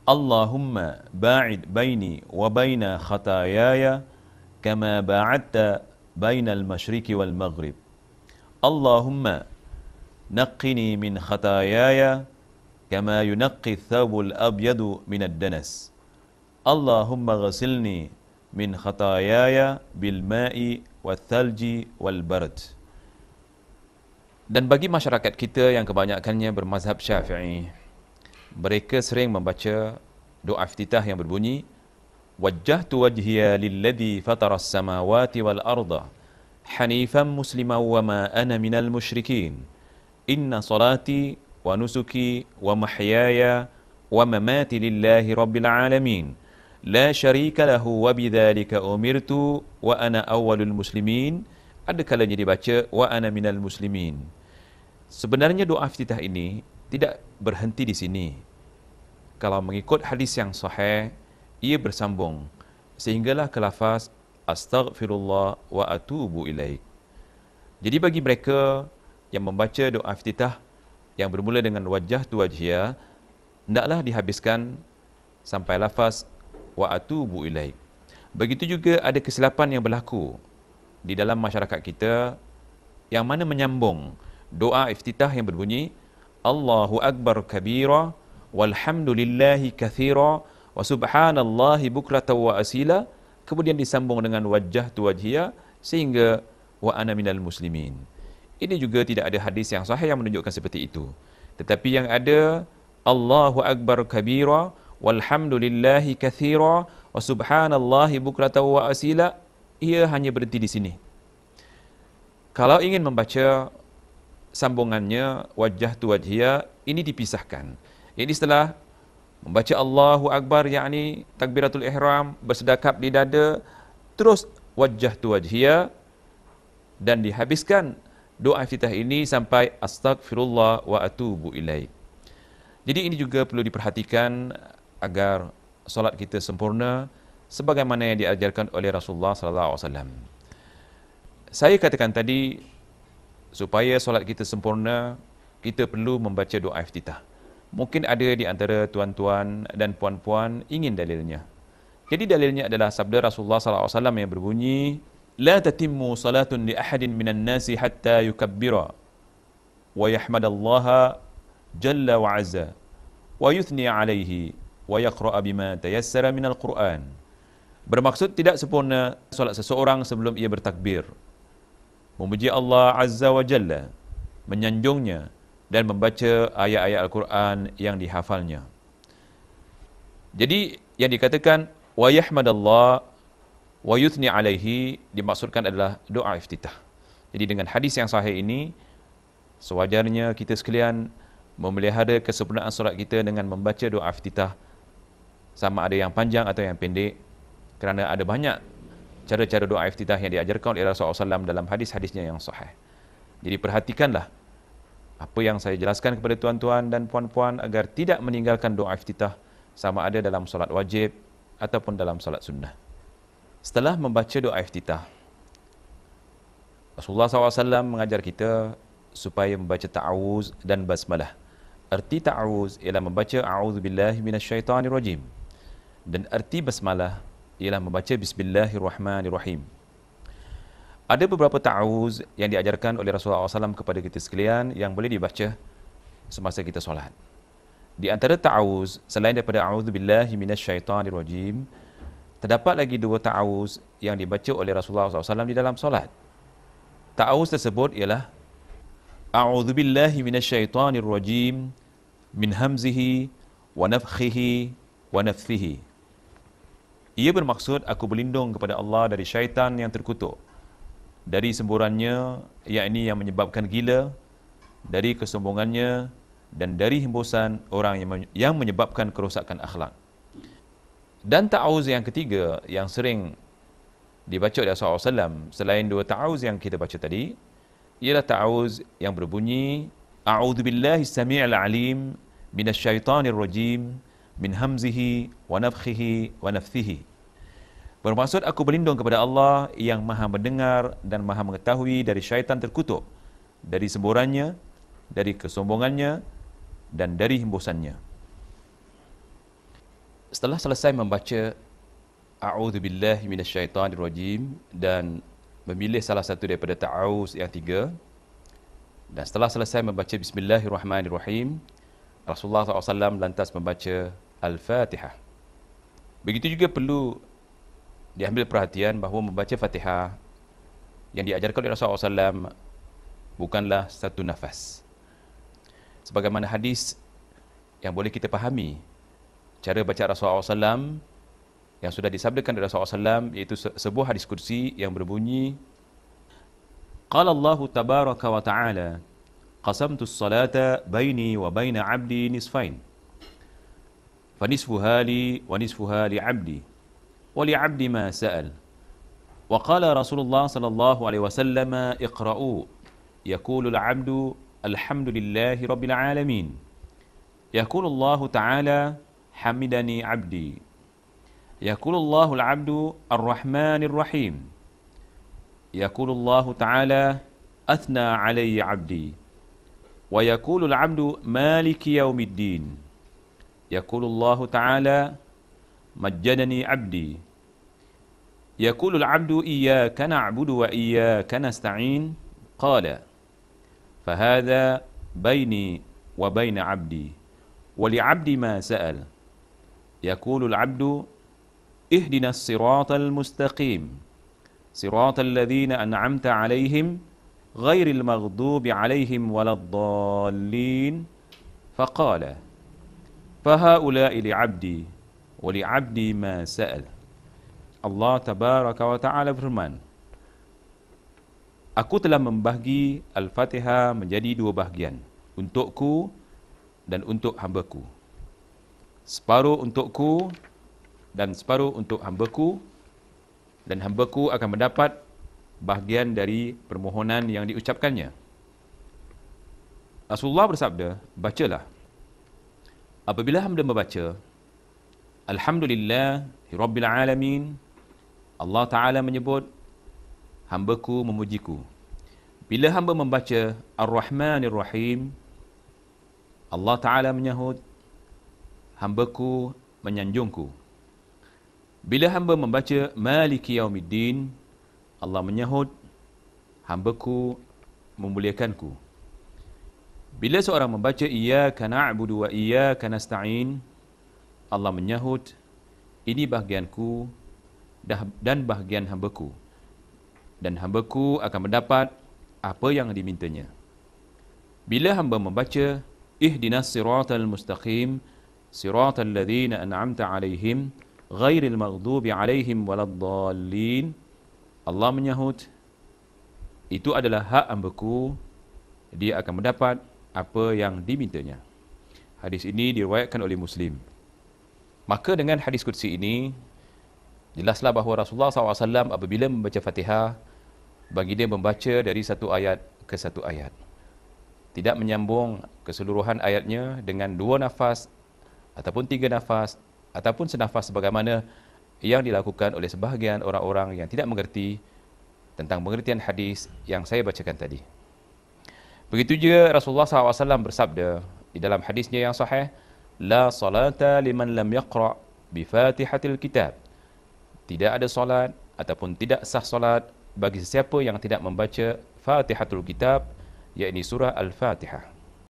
Allahumma ba'id baini wa baina khataayaya kama ba'adta bainal masyriqi wal maghrib. Allahumma naqqini min khataayaya kama yunaqqi thawbul abyadu minad danas. Allahumma ghasilni min khataayaya bil ma'i wal thalji wal barad. Dan bagi masyarakat kita yang kebanyakannya bermazhab Syafi'i, mereka sering membaca doa iftitah yang berbunyi wajjahtu wajhiya lilladzi fataras samawati wal arda hanifan musliman wa ma ana minal musyrikin inna salati wa nusuki wa mahyaya wa mamati lillahi rabbil alamin la syarika lahu wa bidzalika umirtu wa ana awwalul muslimin. Ada kalanya dibaca wa ana minal muslimin. Sebenarnya doa iftitah ini tidak berhenti di sini. Kalau mengikut hadis yang sahih, ia bersambung sehinggalah ke lafaz astaghfirullah wa atubu ilaik. Jadi bagi mereka yang membaca doa iftitah yang bermula dengan wajjahtu wajhiya, hendaklah dihabiskan sampai lafaz wa atubu ilaik. Begitu juga ada kesilapan yang berlaku di dalam masyarakat kita yang mana menyambung doa iftitah yang berbunyi Allahu Akbar kabira walhamdulillahi kathira wa subhanallahi bukratan wa asila, kemudian disambung dengan wajjahtu wajhiya sehingga wa ana minal muslimin. Ini juga tidak ada hadis yang sahih yang menunjukkan seperti itu. Tetapi yang ada Allahu Akbar kabira walhamdulillahi kathira wa subhanallahi bukratan wa asila, ia hanya berhenti di sini. Kalau ingin membaca sambungannya wajjahtu wajhiya, ini dipisahkan. Jadi setelah membaca Allahu Akbar, yakni takbiratul ihram, bersedekap di dada, terus wajjahtu wajhiya, dan dihabiskan doa iftitah ini sampai astaghfirullah wa atubu ilaik. Jadi ini juga perlu diperhatikan agar solat kita sempurna sebagaimana yang diajarkan oleh Rasulullah sallallahu alaihi wasallam. Saya katakan tadi, supaya solat kita sempurna, kita perlu membaca doa iftitah. Mungkin ada di antara tuan-tuan dan puan-puan ingin dalilnya. Jadi dalilnya adalah sabda Rasulullah sallallahu alaihi wasallam yang berbunyi, "La tatimmu salatun li ahadin minan nasi hatta yukabbira wa yahmadallaha jalla wa azza wa yuthni alaihi wa yaqra'a bima tayassara minal Qur'an." Bermaksud tidak sempurna solat seseorang sebelum ia bertakbir, memuji Allah azza wa jalla, menyanjungnya, dan membaca ayat-ayat Al-Quran yang dihafalnya. Jadi yang dikatakan wa yahmadallah wa yuthni alaihi dimaksudkan adalah doa iftitah. Jadi dengan hadis yang sahih ini, sewajarnya kita sekalian memelihara kesempurnaan solat kita dengan membaca doa iftitah, sama ada yang panjang atau yang pendek, kerana ada banyak cara-cara doa iftitah yang diajarkan oleh Rasulullah SAW dalam hadis-hadisnya yang sahih. Jadi perhatikanlah apa yang saya jelaskan kepada tuan-tuan dan puan-puan agar tidak meninggalkan doa iftitah, sama ada dalam solat wajib ataupun dalam solat sunnah. Setelah membaca doa iftitah, Rasulullah SAW mengajar kita supaya membaca ta'awuz dan basmalah. Arti ta'awuz ialah membaca a'udzubillahi minasyaitanirrajim, dan arti basmalah ialah membaca bismillahirrahmanirrahim. Ada beberapa ta'awuz yang diajarkan oleh Rasulullah SAW kepada kita sekalian yang boleh dibaca semasa kita solat. Di antara ta'awuz, selain daripada a'udzubillahi minasyaitanirrajim, terdapat lagi dua ta'awuz yang dibaca oleh Rasulullah SAW di dalam solat. Ta'awuz tersebut ialah a'udzubillahi minasyaitanirrajim min hamzihi wa nafthihi wa nafthihi. Ia bermaksud aku berlindung kepada Allah dari syaitan yang terkutuk, dari semburannya, yakni yang menyebabkan gila, dari kesombongannya, dan dari hembusan orang yang menyebabkan kerosakan akhlak. Dan ta'awuz yang ketiga yang sering dibaca oleh Rasulullah SAW selain dua ta'awuz yang kita baca tadi, ialah ta'awuz yang berbunyi a'udzubillahi samii'il alim minasyaitanir rajim min hamzihi wa nafthihi wa nafthihi. Bermaksud aku berlindung kepada Allah yang maha mendengar dan maha mengetahui dari syaitan terkutuk, dari semburannya, dari kesombongannya, dan dari hembusannya. Setelah selesai membaca A'udzubillahi minasyaitanirrajim dan memilih salah satu daripada ta'awuz yang 3, dan setelah selesai membaca Bismillahirrahmanirrahim, Rasulullah SAW lantas membaca Al-Fatihah. Begitu juga perlu diambil perhatian bahawa membaca Fatihah yang diajarkan oleh Rasulullah SAW bukanlah satu nafas. Sebagaimana hadis yang boleh kita fahami, cara baca Rasulullah SAW yang sudah disabdakan oleh Rasulullah SAW, iaitu sebuah hadis kursi yang berbunyi, Qala Allah tabaraka wa ta'ala, qasamtu as-salata baini wa baina 'abdi nisfain. Fanisfuha li wa nisfuha li 'abdi wa li 'abdi ma sa'al. Wa qala Rasulullah sallallahu alaihi wasallam, iqra'u yaqulu al-'abdu alhamdulillahi rabbil alamin. Yaqulu Allah ta'ala hamidani 'abdi. Yaqulu Allahu al-'abdu ar-rahmanir rahim. Yaqulu Allah ta'ala athna 'alayya 'abdi. Wa yaqulu al-'abdu maliki yaumiddin. Yaqulu Allah ta'ala majjadani 'abdi. Yaqulu al-'abdu iyyaka na'budu wa iyyaka nasta'in. Qala fahadha baini wa baina 'abdi wa li 'abdi ma sa'al. Yaqulu al-'abdu ihdinas siratal mustaqim siratal ladzina an'amta 'alaihim ghairil maghdubi 'alaihim waladdallin. Faqala fahaula'i li'abdi wa li'abdi ma sa'al. Allah tabaraka wa ta'ala berfirman, Aku telah membahagi Al-Fatihah menjadi 2 bahagian, untukku dan untuk hamba-Ku. Separuh untukku dan separuh untuk hamba-Ku, dan hamba-Ku akan mendapat bahagian dari permohonan yang diucapkannya. Rasulullah bersabda, bacalah. Apabila hamba membaca Alhamdulillah Rabbil Alamin, Allah Ta'ala menyebut hamba-Ku memujiku. Bila hamba membaca Ar-Rahmanir Rahim, Allah Ta'ala menyahut hamba-Ku menyanjungku. Bila hamba membaca Maliki Yaumiddin, Allah menyahut hamba-Ku memuliakanku. Bila seorang membaca Iyyaka na'budu wa iyyaka nasta'in, Allah menyahut ini bahagianku dan bahagian hamba-Ku, dan hamba-Ku akan mendapat apa yang dimintanya. Bila hamba membaca Ihdinas siratal mustaqim siratal ladzina an'amta 'alaihim ghairil maghdubi 'alaihim waladdallin, Allah menyahut itu adalah hak hamba-Ku, dia akan mendapat apa yang dimintanya. Hadis ini diriwayatkan oleh Muslim. Maka dengan hadis kursi ini, jelaslah bahawa Rasulullah SAW apabila membaca Fatihah, bagi dia membaca dari satu ayat ke satu ayat. Tidak menyambung keseluruhan ayatnya dengan 2 nafas, ataupun 3 nafas, ataupun senafas sebagaimana yang dilakukan oleh sebahagian orang-orang yang tidak mengerti tentang pengertian hadis yang saya bacakan tadi. Begitu juga Rasulullah SAW bersabda di dalam hadisnya yang sahih, La salata liman lam yaqra' bifatihatil kitab. Tidak ada solat ataupun tidak sah solat bagi sesiapa yang tidak membaca Fatihatul Kitab, yakni surah Al-Fatihah.